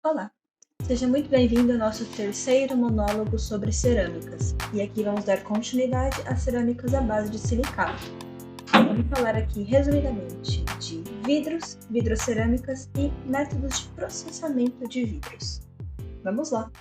Olá, seja muito bem-vindo ao nosso terceiro monólogo sobre cerâmicas. E aqui vamos dar continuidade às cerâmicas à base de silicato. Vamos falar aqui resumidamente de vidros, vitrocerâmicas e métodos de processamento de vidros. Vamos lá!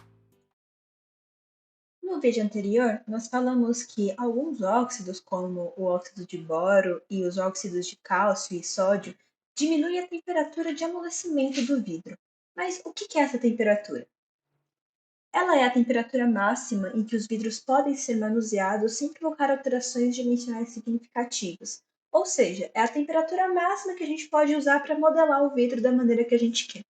No vídeo anterior, nós falamos que alguns óxidos, como o óxido de boro e os óxidos de cálcio e sódio, diminuem a temperatura de amolecimento do vidro. Mas o que é essa temperatura? Ela é a temperatura máxima em que os vidros podem ser manuseados sem provocar alterações dimensionais significativas. Ou seja, é a temperatura máxima que a gente pode usar para modelar o vidro da maneira que a gente quer.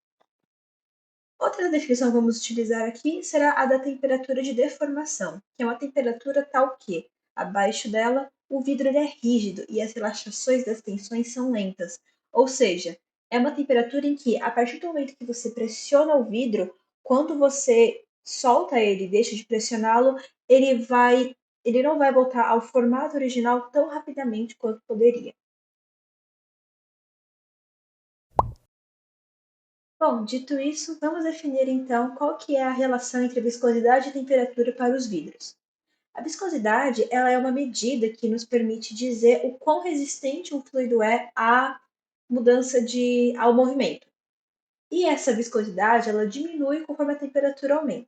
Outra definição que vamos utilizar aqui será a da temperatura de deformação, que é uma temperatura tal que, abaixo dela, o vidro é rígido e as relaxações das tensões são lentas. Ou seja, é uma temperatura em que, a partir do momento que você pressiona o vidro, quando você solta ele e deixa de pressioná-lo, ele não vai voltar ao formato original tão rapidamente quanto poderia. Bom, dito isso, vamos definir então qual que é a relação entre viscosidade e temperatura para os vidros. A viscosidade, ela é uma medida que nos permite dizer o quão resistente um fluido é à ao movimento. E essa viscosidade, ela diminui conforme a temperatura aumenta.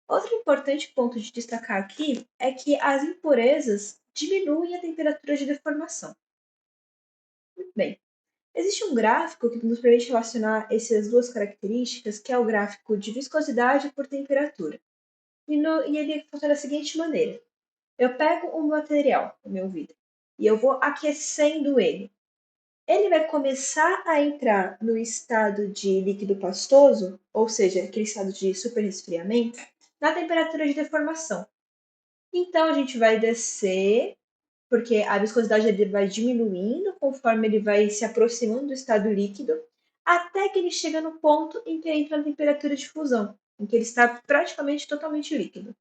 Outro importante ponto de destacar aqui é que as impurezas diminuem a temperatura de deformação. Muito bem. Existe um gráfico que nos permite relacionar essas duas características, que é o gráfico de viscosidade por temperatura. E ele funciona da seguinte maneira. Eu pego um material, o meu vidro, e eu vou aquecendo ele. Ele vai começar a entrar no estado de líquido pastoso, ou seja, aquele estado de superresfriamento, na temperatura de deformação. Então, a gente vai descer, porque a viscosidade dele vai diminuindo conforme ele vai se aproximando do estado líquido, até que ele chega no ponto em que entra na temperatura de fusão, em que ele está praticamente totalmente líquido.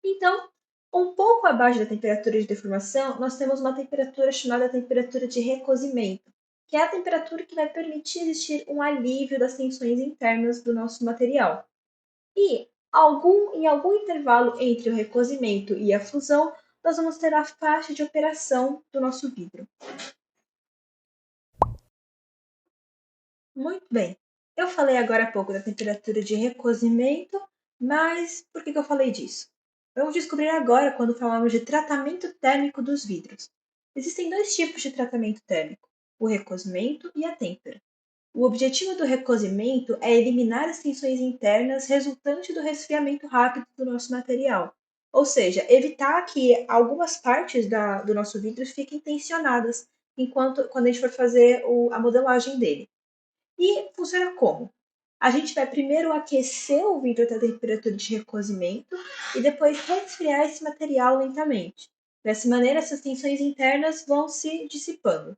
Então, um pouco abaixo da temperatura de deformação, nós temos uma temperatura chamada temperatura de recozimento, que é a temperatura que vai permitir existir um alívio das tensões internas do nosso material. E em algum intervalo entre o recozimento e a fusão, nós vamos ter a faixa de operação do nosso vidro. Muito bem. Eu falei agora há pouco da temperatura de recozimento, mas por que eu falei disso? Vamos descobrir agora quando falamos de tratamento térmico dos vidros. Existem dois tipos de tratamento térmico, o recozimento e a têmpera. O objetivo do recozimento é eliminar as tensões internas resultantes do resfriamento rápido do nosso material, ou seja, evitar que algumas partes do nosso vidro fiquem tensionadas quando a gente for fazer a modelagem dele. E funciona como? A gente vai primeiro aquecer o vidro até a temperatura de recozimento e depois resfriar esse material lentamente. Dessa maneira, essas tensões internas vão se dissipando.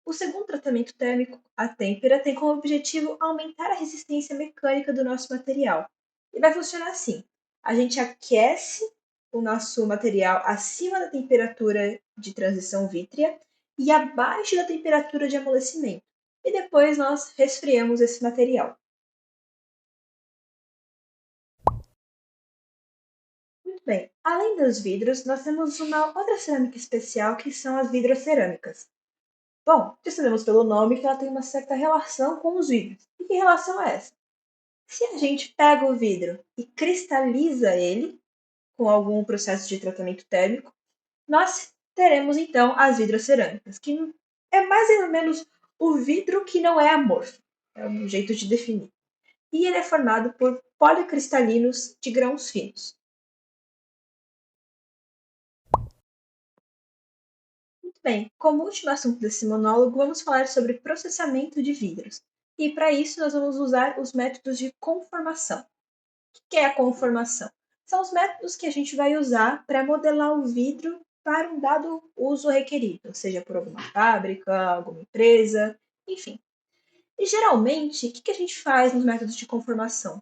O segundo tratamento térmico, a têmpera, tem como objetivo aumentar a resistência mecânica do nosso material. E vai funcionar assim: a gente aquece o nosso material acima da temperatura de transição vítrea e abaixo da temperatura de amolecimento. E depois nós resfriamos esse material. Muito bem. Além dos vidros, nós temos uma outra cerâmica especial que são as vitrocerâmicas. Bom, já sabemos pelo nome que ela tem uma certa relação com os vidros. E que relação é essa? Se a gente pega o vidro e cristaliza ele com algum processo de tratamento térmico, nós teremos então as vitrocerâmicas, que é mais ou menos o vidro que não é amorfo. É um jeito de definir. E ele é formado por policristalinos de grãos finos. Muito bem, como último assunto desse monólogo, vamos falar sobre processamento de vidros. E para isso nós vamos usar os métodos de conformação. O que é a conformação? São os métodos que a gente vai usar para modelar o vidro para um dado uso requerido, seja por alguma fábrica, alguma empresa, enfim. E geralmente, o que a gente faz nos métodos de conformação?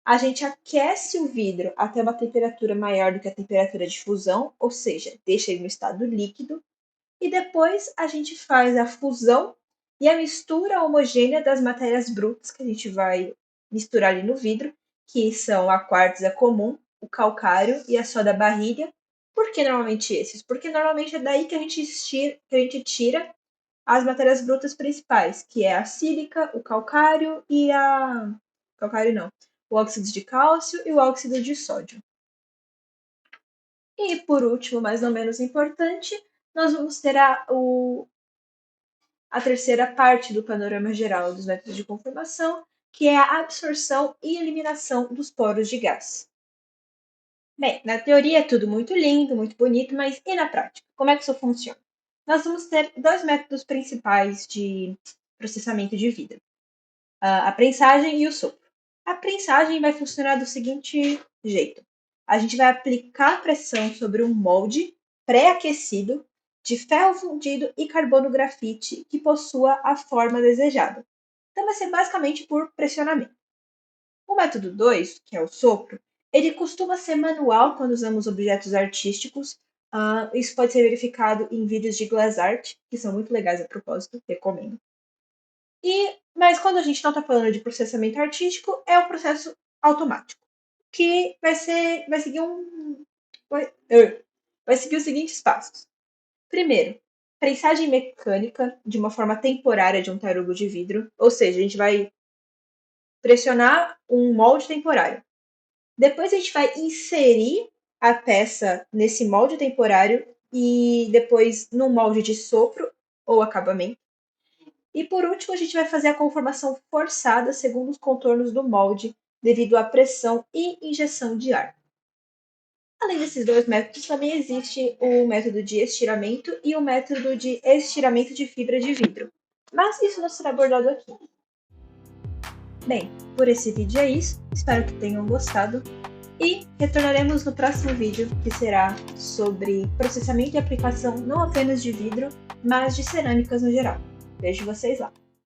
A gente aquece o vidro até uma temperatura maior do que a temperatura de fusão, ou seja, deixa ele no estado líquido, e depois a gente faz a fusão e a mistura homogênea das matérias brutas que a gente vai misturar ali no vidro, que são a quartza comum, o calcário e a soda barrilha. Por que normalmente esses? Porque normalmente é daí que a gente tira as matérias brutas principais, que é a sílica, o calcário e a. Calcário não. O óxido de cálcio e o óxido de sódio. E por último, mas não menos importante, nós vamos ter a terceira parte do panorama geral dos métodos de conformação, que é a absorção e eliminação dos poros de gás. Bem, na teoria é tudo muito lindo, muito bonito, mas e na prática? Como é que isso funciona? Nós vamos ter dois métodos principais de processamento de vidro: a prensagem e o sopro. A prensagem vai funcionar do seguinte jeito: a gente vai aplicar pressão sobre um molde pré-aquecido de ferro fundido e carbono grafite que possua a forma desejada. Então vai ser basicamente por pressionamento. O método 2, que é o sopro, ele costuma ser manual quando usamos objetos artísticos. Isso pode ser verificado em vídeos de glass art, que são muito legais a propósito, recomendo. Mas quando a gente não está falando de processamento artístico, é o processo automático, que vai seguir os seguintes passos. Primeiro, prensagem mecânica de uma forma temporária de um tarugo de vidro, ou seja, a gente vai pressionar um molde temporário. Depois a gente vai inserir a peça nesse molde temporário e depois no molde de sopro ou acabamento. E por último, a gente vai fazer a conformação forçada segundo os contornos do molde, devido à pressão e injeção de ar. Além desses dois métodos, também existe o método de estiramento e o método de estiramento de fibra de vidro. Mas isso não será abordado aqui. Bem, por esse vídeo é isso. Espero que tenham gostado. E retornaremos no próximo vídeo, que será sobre processamento e aplicação não apenas de vidro, mas de cerâmicas no geral. Vejo vocês lá!